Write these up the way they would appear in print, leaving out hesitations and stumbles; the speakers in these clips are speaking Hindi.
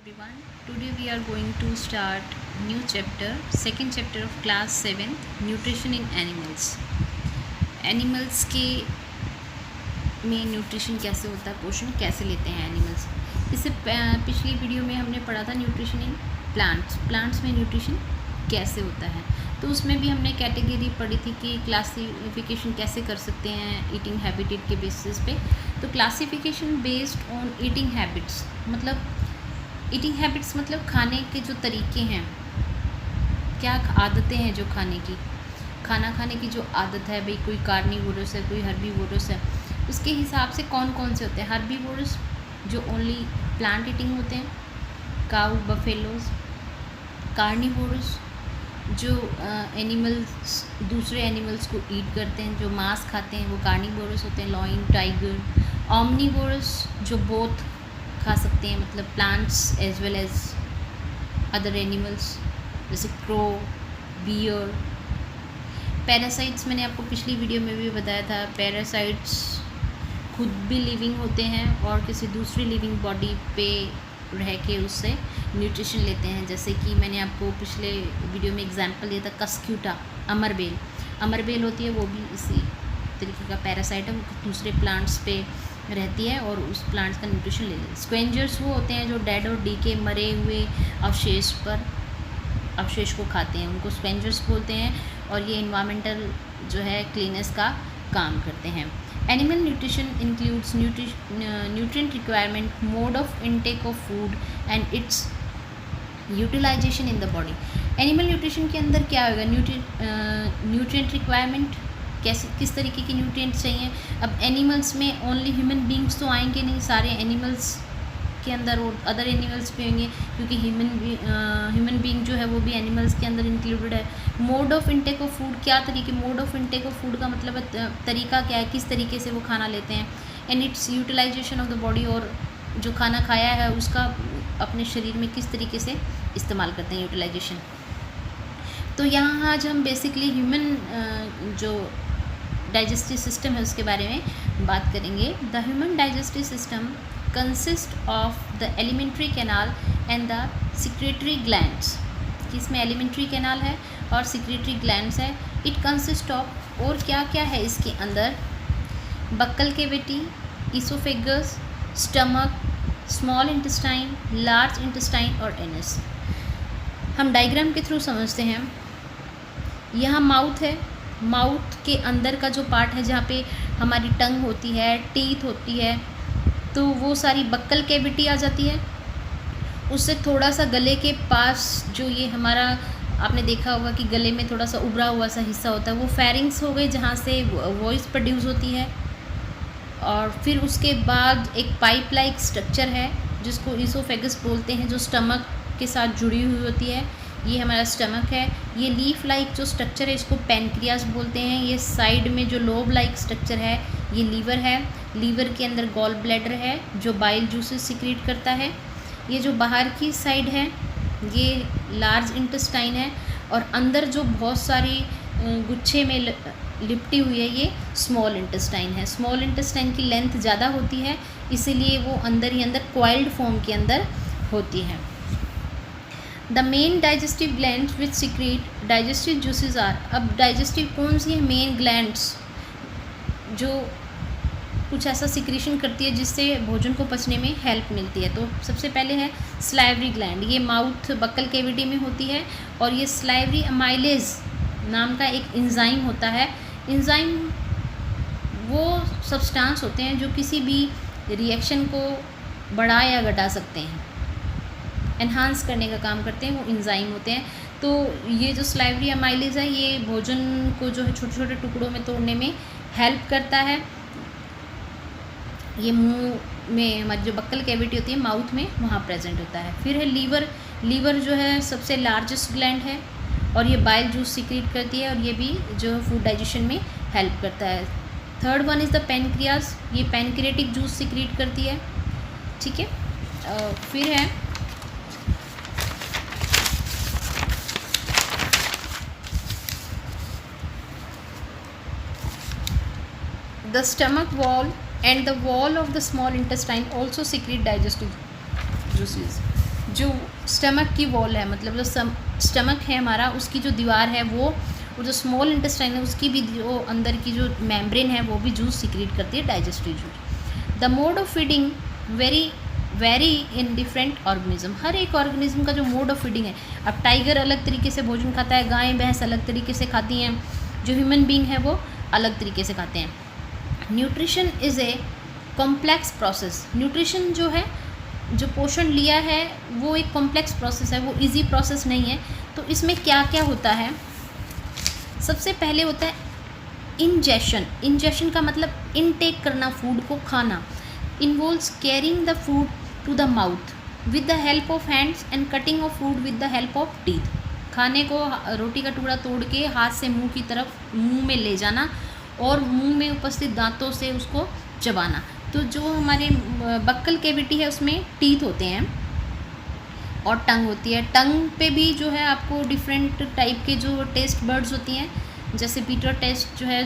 everyone. Today we are going to start new chapter, second chapter of class 7, nutrition in animals. Animals के में न्यूट्रिशन कैसे होता है, पोषण कैसे लेते हैं एनिमल्स. इससे पिछली वीडियो में हमने पढ़ा था न्यूट्रिशन इन प्लांट्स में न्यूट्रिशन कैसे होता है. तो उसमें भी हमने कैटेगरी पढ़ी थी कि क्लासिफिकेशन कैसे कर सकते हैं ईटिंग हैबिटेट के बेसिस पे. तो classification based on eating habits, मतलब ईटिंग हैबिट्स मतलब खाने के जो तरीके हैं, क्या आदतें हैं जो खाना खाने की जो आदत है. भाई कोई कार्निवोरस है, कोई हर्बीवोरस है, उसके हिसाब से कौन कौन से होते हैं. हर्बीवोरस जो ओनली प्लांट ईटिंग होते हैं, काऊ बफेलोज. कार्निवोरस जो एनिमल्स दूसरे एनिमल्स को ईट करते हैं, जो मांस खाते हैं, वो कार्निवोरस होते हैं, लॉइन, टाइगर. ऑमनीवोरस जो बोथ खा सकते हैं, मतलब plants as well as other animals, जैसे क्रो, बियर. पैरासाइट्स मैंने आपको पिछली वीडियो में भी बताया था. पैरासाइट्स खुद भी लिविंग होते हैं और किसी दूसरी लिविंग बॉडी पे रह के उससे न्यूट्रिशन लेते हैं. जैसे कि मैंने आपको पिछले वीडियो में एग्जांपल दिया था कस्क्यूटा, अमरबेल होती है, वो भी इसी तरीके का पैरासाइट है. वो दूसरे प्लांट्स पे रहती है और उस प्लांट्स का न्यूट्रिशन ले लेते हैं. स्क्वेंजर्स वो होते हैं जो डेड और डीके मरे हुए अवशेष को खाते हैं, उनको स्क्वेंजर्स बोलते हैं. और ये इन्वायरमेंटल जो है क्लीनेस का काम करते हैं. Animal nutrition includes nutrient requirement, mode of intake of food and its utilization in the body. Animal nutrition के अंदर क्या होगा, न्यूट्रिएंट रिक्वायरमेंट, कैसे किस तरीके के न्यूट्रिएंट्स चाहिए. अब एनिमल्स में ओनली ह्यूमन बींग्स तो आएंगे नहीं, सारे एनिमल्स के अंदर और अदर एनिमल्स भी होंगे, क्योंकि ह्यूमन बींग जो है वो भी एनिमल्स के अंदर इंक्लूडेड है. Mode of intake of food, क्या तरीके, mode of intake of food का मतलब तरीका क्या है, किस तरीके से वो खाना लेते हैं. And its utilization of the body, और जो खाना खाया है उसका अपने शरीर में किस तरीके से इस्तेमाल करते हैं, यूटिलाइजेशन. तो यहाँ आज हम बेसिकली ह्यूमन जो डाइजेस्टिव सिस्टम है उसके बारे में बात करेंगे. The human digestive system consist of the alimentary canal and the secretory glands. इसमें एलिमेंट्री कैनाल है और सिक्रेटरी ग्लैंड्स है. इट कंसिस्ट ऑफ, और क्या क्या है इसके अंदर, buccal cavity, oesophagus, stomach, small intestine, large intestine और एनस. हम डायग्राम के थ्रू समझते हैं. यहाँ माउथ है, माउथ के अंदर का जो पार्ट है जहाँ पे हमारी टंग होती है, टीथ होती है, तो वो सारी बक्कल कैविटी आ जाती है. उससे थोड़ा सा गले के पास जो ये हमारा, आपने देखा होगा कि गले में थोड़ा सा उभरा हुआ सा हिस्सा होता है, वो फेरिंग्स हो गए जहाँ से वॉइस प्रोड्यूस होती है. और फिर उसके बाद एक पाइप लाइक स्ट्रक्चर है जिसको ईसोफेगस बोलते हैं, जो स्टमक के साथ जुड़ी हुई होती है. ये हमारा स्टमक है. ये लीफ लाइक जो स्ट्रक्चर है इसको पैनक्रियास बोलते हैं. ये साइड में जो लोब लाइक स्ट्रक्चर है ये लीवर है. लीवर के अंदर गॉल ब्लैडर है जो बाइल जूसेस सिक्रीट करता है. ये जो बाहर की साइड है ये लार्ज इंटेस्टाइन है, और अंदर जो बहुत सारी गुच्छे में लिपटी हुई है ये स्मॉल इंटेस्टाइन है. स्मॉल इंटेस्टाइन की लेंथ ज़्यादा होती है, इसीलिए वो अंदर ही अंदर क्वाइल्ड फॉर्म के अंदर होती है. The main digestive glands which secrete digestive juices are. अब डाइजेस्टिव कौन सी है, मेन ग्लैंड्स जो कुछ ऐसा सिक्रीशन करती है जिससे भोजन को पचने में हेल्प मिलती है. तो सबसे पहले है स्लाइवरी ग्लैंड. ये माउथ बक्कल कैविटी में होती है, और ये स्लाइवरी अमाइलेज नाम का एक एंजाइम होता है. एंजाइम वो सब्सटेंस होते हैं जो किसी भी रिएक्शन को बढ़ा या घटा सकते हैं, एनहांस करने का काम करते हैं, वो एंजाइम होते हैं. तो ये जो स्लाइवरी अमाइलेज है ये भोजन को जो है छोटे छोटे टुकड़ों में तोड़ने में हेल्प करता है. ये मुंह में हमारी जो बक्कल कैविटी होती है माउथ में, वहाँ प्रेजेंट होता है. फिर है लीवर. लीवर जो है सबसे लार्जेस्ट ग्लैंड है और ये बाइल जूस सिक्रीट करती है, और ये भी जो फूड डाइजेशन में हेल्प करता है. Third one is the pancreas. ये पैनक्रियाटिक जूस सिक्रीट करती है. ठीक है. फिर है the stomach wall and the wall of the small intestine also secrete digestive juices. जो स्टमक की वॉल है, मतलब जो स्टमक है हमारा, उसकी जो दीवार है वो, और जो स्मॉल इंटेस्टाइन है उसकी भी जो अंदर की जो मेम्ब्रेन है वो भी जूस सिक्रीट करती है, digestive juice. The mode of feeding vary in different organism. हर एक ऑर्गेनिज्म का जो मोड ऑफ फीडिंग है, अब टाइगर अलग तरीके से भोजन खाता है, गाय भैंस अलग तरीके से खाती हैं, जो ह्यूमन बींग है वो अलग तरीके से खाते हैं। Nutrition is a complex process. Nutrition जो है, जो पोषण लिया है वो एक कॉम्प्लेक्स प्रोसेस है, वो इजी प्रोसेस नहीं है। तो इसमें क्या क्या होता है, सबसे पहले होता है इंजेशन। इंजेशन का मतलब इनटेक करना, फूड को खाना। Involves carrying the food to the mouth with the help of hands and cutting of food with the help of teeth. खाने को, रोटी का टुकड़ा तोड़ के हाथ से मुंह की तरफ, मुंह में ले जाना और मुंह में उपस्थित दांतों से उसको चबाना। तो जो हमारे बक्कल कैविटी है उसमें टीथ होते हैं और टंग होती है। टंग पे भी जो है आपको डिफरेंट टाइप के जो टेस्ट बर्ड्स होती हैं, जैसे बीटर टेस्ट जो है,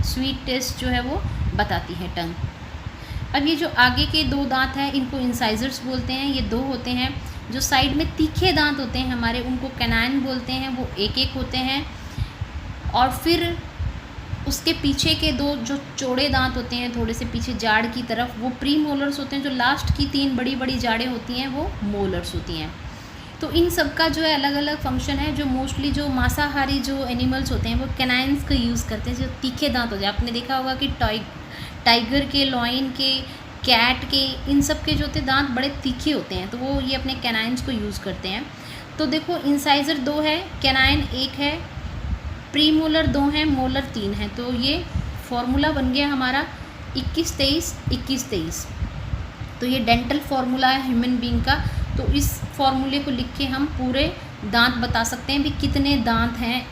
स्वीट टेस्ट जो है वो बताती है टंग। अब ये जो आगे के दो दांत हैं इनको इंसाइजर्स बोलते हैं, ये दो होते हैं। जो साइड में तीखे दांत होते हैं हमारे, उनको कैनाइन बोलते हैं, वो एक एक होते हैं। और फिर उसके पीछे के दो जो चौड़े दांत होते हैं थोड़े से पीछे जाड़ की तरफ, वो प्री मोलर्स होते हैं। जो लास्ट की 3 बड़ी बड़ी जाड़ें होती हैं वो मोलर्स होती हैं। तो इन सब का जो है अलग अलग फंक्शन है। जो मोस्टली जो मांसाहारी जो एनिमल्स होते हैं वो कैनाइन्स का यूज़ करते हैं, जो तीखे दांत होते हैं। आपने देखा होगा कि टाइगर के, लॉयन के, कैट के, इन सब के जो होते हैं दांत बड़े तीखे होते हैं, तो वो ये अपने कैनाइन्स को यूज़ करते हैं। तो देखो इंसाइजर 2 है, कैनाइन 1 है, प्री मोलर 2 हैं, मोलर 3 हैं। तो ये फॉर्मूला बन गया हमारा 21-23 21-23। तो ये डेंटल फार्मूला है ह्यूमन बीइंग का। तो इस फार्मूले को लिख के हम पूरे दांत बता सकते हैं भी कितने दांत हैं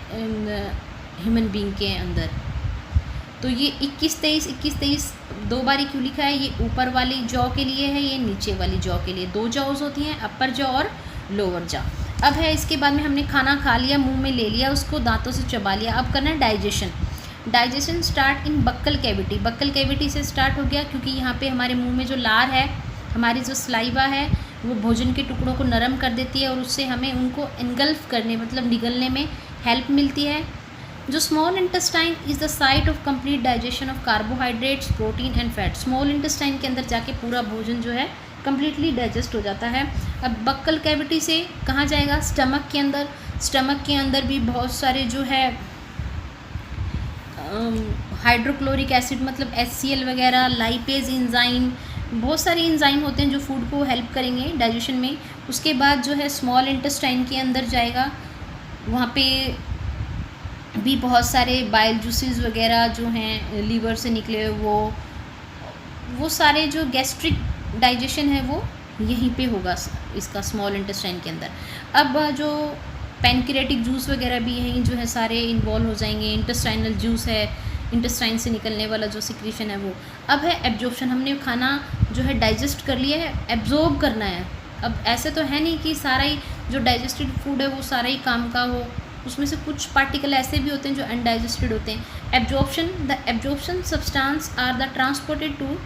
ह्यूमन बीइंग के अंदर। तो ये 21-23 2 बारी क्यों लिखा है, ये ऊपर वाली जॉ के लिए है, ये नीचे वाली जॉ के लिए। 2 जॉज होती हैं, अपर जॉ और लोअर जॉ। अब है इसके बाद में हमने खाना खा लिया, मुंह में ले लिया, उसको दांतों से चबा लिया। अब करना है digestion. Digestion start in buccal cavity. Buccal cavity से स्टार्ट हो गया क्योंकि यहाँ पे हमारे मुंह में जो लार है, हमारी जो स्लाइवा है, वो भोजन के टुकड़ों को नरम कर देती है और उससे हमें उनको एनगल्फ करने, मतलब निगलने में हेल्प मिलती है। जो small intestine is the site of complete digestion of carbohydrates, protein and fat. Small intestine के अंदर जाके पूरा भोजन जो है कम्प्लीटली डाइजेस्ट हो जाता है। अब बक्कल कैविटी से कहाँ जाएगा, स्टमक के अंदर। स्टमक के अंदर भी बहुत सारे जो है हाइड्रोक्लोरिक एसिड, मतलब HCl वगैरह, लाइपेज एंजाइम, बहुत सारे एंजाइम होते हैं जो फूड को हेल्प करेंगे डाइजेशन में। उसके बाद जो है स्मॉल इंटेस्टाइन के अंदर जाएगा, वहाँ पे भी बहुत सारे बाइल जूसेस वगैरह जो हैं लीवर से निकले हुए, वो सारे जो गैस्ट्रिक डाइजेशन है वो यहीं पे होगा इसका, स्मॉल इंटेस्टाइन के अंदर। अब जो पैनक्रियाटिक जूस वगैरह भी यहीं जो है सारे इन्वॉल्व हो जाएंगे। इंटेस्टाइनल जूस है, इंटेस्टाइन से निकलने वाला जो सिक्रीशन है वो। अब है एब्जॉर्प्शन। हमने खाना जो है डाइजेस्ट कर लिया है, एब्जॉर्ब करना है। अब ऐसे तो है नहीं कि सारा ही जो डाइजेस्टेड फूड है वो सारा ही काम का हो, उसमें से कुछ पार्टिकल ऐसे भी होते हैं जो अनडाइजेस्टेड होते हैं। Absorption, the absorption substance are the transported to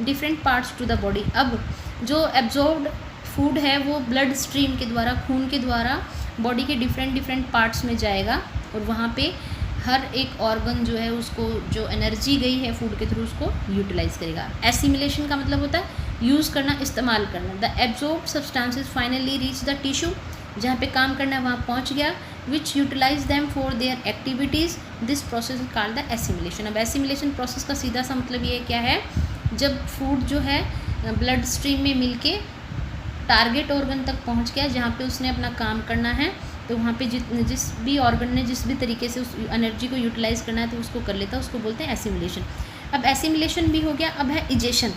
different parts to the body. अब जो एब्जॉर्ब्ड फूड है वो ब्लड स्ट्रीम के द्वारा, खून के द्वारा बॉडी के डिफरेंट पार्ट्स में जाएगा और वहाँ पे हर एक ऑर्गन जो है उसको जो एनर्जी गई है फूड के थ्रू उसको यूटिलाइज करेगा। एसिमिलेशन का मतलब होता है यूज़ करना, इस्तेमाल करना। The absorbed substances finally reach the tissue, जहाँ पे काम करना है वहाँ पहुँच गया, which utilise them for their activities. This process is called the assimilation. अब एसिमिलेशन प्रोसेस का सीधा सा मतलब ये क्या है, जब फूड जो है ब्लड स्ट्रीम में मिलके टारगेट ऑर्गन तक पहुंच गया जहाँ पे उसने अपना काम करना है, तो वहाँ पे जिस भी ऑर्गन ने जिस भी तरीके से उस एनर्जी को यूटिलाइज करना है तो उसको कर लेता है, उसको बोलते हैं एसिमिलेशन। अब एसिमिलेशन भी हो गया। अब है इजेशन।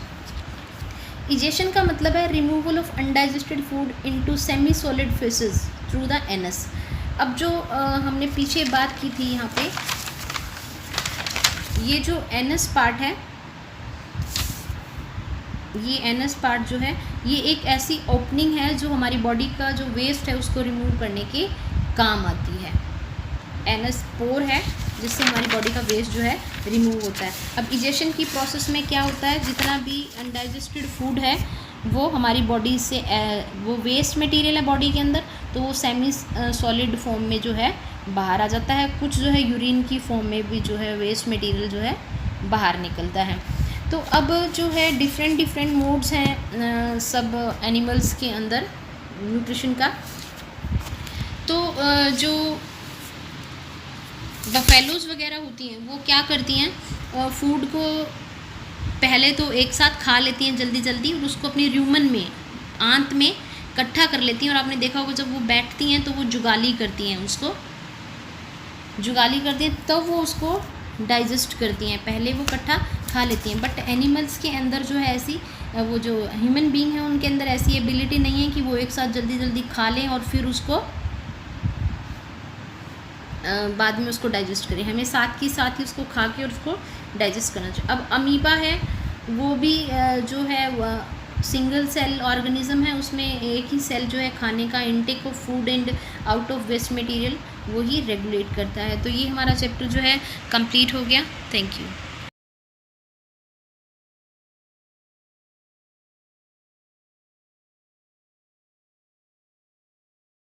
इजेशन का मतलब है removal of undigested food into semi solid faces through the anus. अब जो हमने पीछे बात की थी यहाँ पे, ये जो एनस पार्ट है, ये एनस पार्ट जो है ये एक ऐसी ओपनिंग है जो हमारी बॉडी का जो वेस्ट है उसको रिमूव करने के काम आती है। एनस पोर है जिससे हमारी बॉडी का वेस्ट जो है रिमूव होता है। अब इजेशन की प्रोसेस में क्या होता है, जितना भी अनडाइजेस्टेड फूड है वो हमारी बॉडी से वो वेस्ट मटेरियल है बॉडी के अंदर, तो वो सेमी सॉलिड फॉर्म में जो है बाहर आ जाता है। कुछ जो है यूरिन की फॉर्म में भी जो है वेस्ट मटेरियल जो है बाहर निकलता है। तो अब जो है डिफरेंट मोड्स हैं सब एनिमल्स के अंदर न्यूट्रिशन का। तो जो बफेलोज वगैरह होती हैं वो क्या करती हैं, फूड को पहले तो एक साथ खा लेती हैं जल्दी जल्दी, और उसको अपनी रूमन में, आंत में इकट्ठा कर लेती हैं। और आपने देखा होगा जब वो बैठती हैं तो वो जुगाली करती हैं, उसको जुगाली करती हैं, तब वो उसको डाइजेस्ट करती हैं। पहले वो इकट्ठा खा लेती हैं। बट एनिमल्स के अंदर जो है ऐसी, वो जो ह्यूमन बीइंग है उनके अंदर ऐसी एबिलिटी नहीं है कि वो एक साथ जल्दी जल्दी खा लें और फिर उसको बाद में उसको डाइजेस्ट करें। हमें साथ ही उसको खा के और उसको डाइजेस्ट करना चाहिए। अब अमीबा है, वो भी जो है सिंगल सेल ऑर्गेनिज्म है, उसमें एक ही सेल जो है खाने का intake of food and out of waste material वो ही रेगुलेट करता है। तो ये हमारा चैप्टर जो है कंप्लीट हो गया। Thank you.